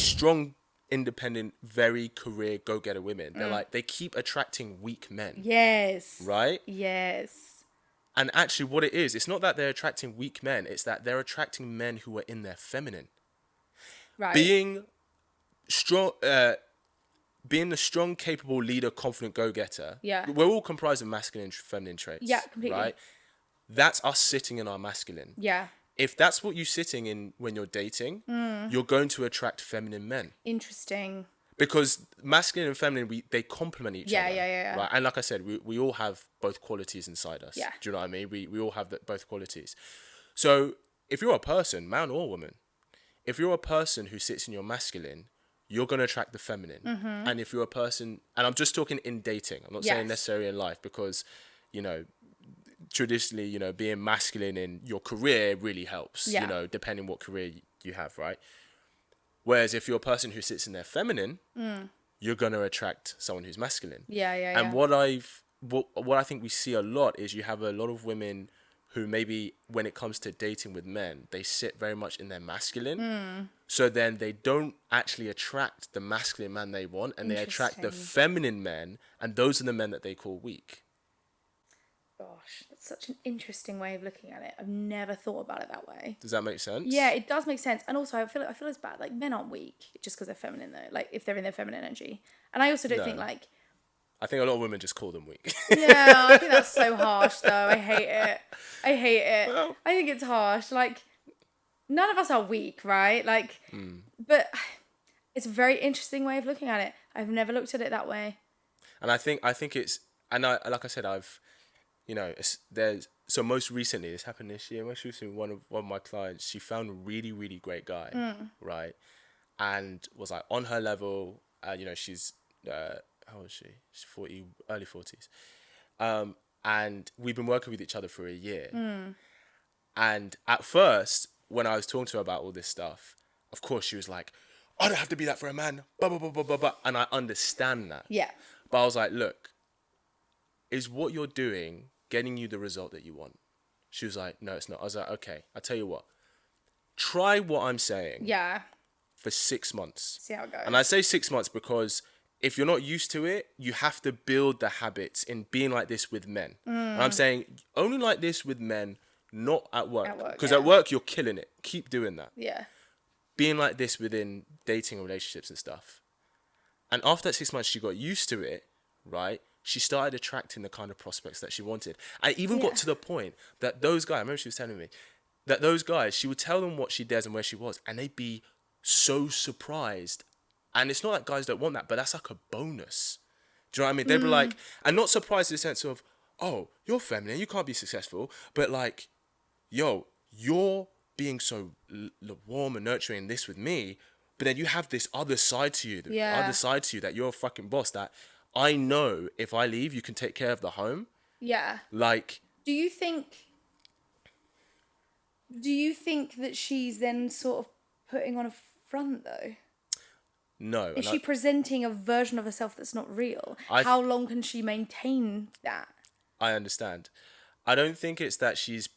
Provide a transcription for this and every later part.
strong, independent, very career go-getter women, they're like, they keep attracting weak men. Yes. Right? Yes. And actually what it is, it's not that they're attracting weak men, it's that they're attracting men who are in their feminine. Right. Being strong, being the strong, capable leader, confident go-getter. Yeah. We're all comprised of masculine and feminine traits. Yeah, completely. Right? That's us sitting in our masculine. Yeah. If that's what you're sitting in when you're dating, you're going to attract feminine men. Interesting. Because masculine and feminine, they complement each other. Yeah. Right? And like I said, we all have both qualities inside us. Yeah. Do you know what I mean? We all have both qualities. So if you're a person, man or woman, if you're a person who sits in your masculine, you're going to attract the feminine. Mm-hmm. And if you're a person, and I'm just talking in dating, I'm not saying necessarily in life, because, traditionally, being masculine in your career really helps, depending what career you have, right? Whereas if you're a person who sits in their feminine, you're going to attract someone who's masculine. And what I think we see a lot is you have a lot of women who maybe when it comes to dating with men, they sit very much in their masculine. So then they don't actually attract the masculine man they want, and they attract the feminine men, and those are the men that they call weak. Gosh, that's such an interesting way of looking at it. I've never thought about it that way. Does that make sense? Yeah, it does make sense. And also, I feel it's bad. Like, men aren't weak just because they're feminine, though. Like, if they're in their feminine energy. And I also don't think, like... I think a lot of women just call them weak. Yeah, I think that's so harsh, though. I hate it. Well, I think it's harsh. Like, none of us are weak, right? Like, but it's a very interesting way of looking at it. I've never looked at it that way. And I think it's... And like I said, so most recently, this happened this year. Most recently, one of my clients, she found a really, really great guy, right? And was like on her level. She's how old is she? She's 40, early 40s. And we've been working with each other for a year. And at first, when I was talking to her about all this stuff, of course she was like, "I don't have to be that for a man." Blah blah blah blah blah blah. And I understand that. Yeah. But I was like, "Look, is what you're doing getting you the result that you want?" She was like, "No, it's not." I was like, "Okay, I'll tell you what. Try what I'm saying." Yeah. For 6 months. See how it goes. And I say 6 months because if you're not used to it, you have to build the habits in being like this with men. And I'm saying only like this with men, not at work. Because at work, you're killing it. Keep doing that. Yeah. Being like this within dating and relationships and stuff. And after that 6 months, she got used to it, right? She started attracting the kind of prospects that she wanted. I even got to the point that those guys, I remember she was telling me, that those guys, she would tell them what she does and where she was, and they'd be so surprised. And it's not like guys don't want that, but that's like a bonus. Do you know what I mean? They'd be like, and not surprised in the sense of, "Oh, you're feminine, you can't be successful," but like, "Yo, you're being so warm and nurturing this with me, but then you have this other side to you, that you're a fucking boss, that I know if I leave, you can take care of the home." Yeah. Like, Do you think that she's then sort of putting on a front, though? no. Is she presenting a version of herself that's not real? How long can she maintain that? I understand. I don't think it's that she's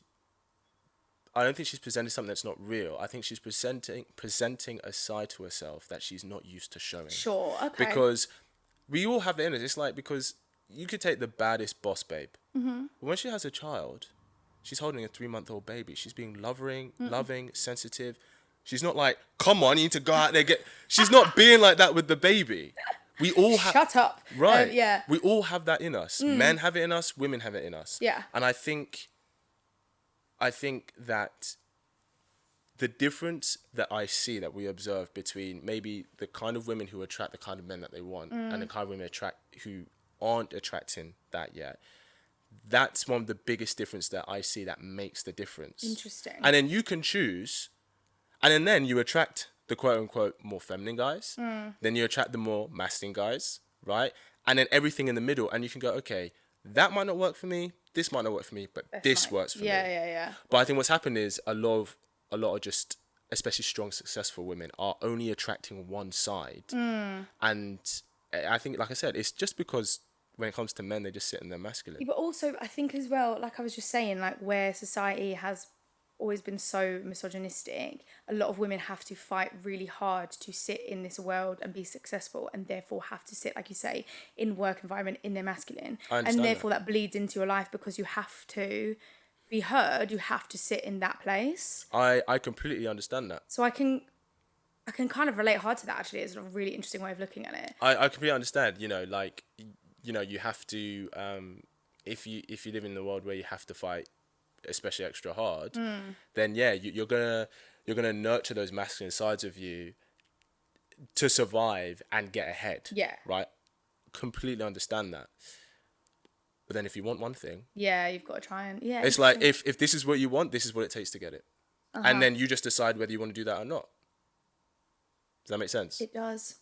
presenting something that's not real. I think she's presenting a side to herself that she's not used to showing. Sure, okay. Because we all have the inners. It's like, because you could take the baddest boss babe. But when she has a child, she's holding a 3-month-old baby. She's being loving, sensitive. She's not like, "Come on, you need to go out there, get..." She's not being like that with the baby. We all have... Shut up. Right. Yeah. We all have that in us. Men have it in us. Women have it in us. Yeah. And I think that the difference that I see, that we observe between maybe the kind of women who attract the kind of men that they want and the kind of women who aren't attracting that yet, that's one of the biggest difference that I see that makes the difference. Interesting. And then you can choose, and then you attract the quote unquote more feminine guys. Then you attract the more masculine guys, right? And then everything in the middle, and you can go, okay, that might not work for me. This might not work for me, but this works for me. Yeah. But I think what's happened is a lot of just, especially strong, successful women are only attracting one side. And I think, like I said, it's just because when it comes to men, they just sit in their masculine. Yeah, but also, I think as well, like I was just saying, like where society has always been so misogynistic, a lot of women have to fight really hard to sit in this world and be successful, and therefore have to sit, like you say, in work environment in their masculine. I And understand that. therefore that bleeds into your life because you have to be heard, you have to sit in that place. I completely understand that. So I can kind of relate hard to that actually. It's a really interesting way of looking at it. I completely understand. Like, you have to, if you live in the world where you have to fight, especially extra hard, then yeah, you're gonna nurture those masculine sides of you to survive and get ahead. Yeah. Right. Completely understand that. But then if you want one thing, Yeah, you've got to try and yeah. it's like Interesting. if this is what you want, this is what it takes to get it, and then you just decide whether you want to do that or not. Does that make sense? It does.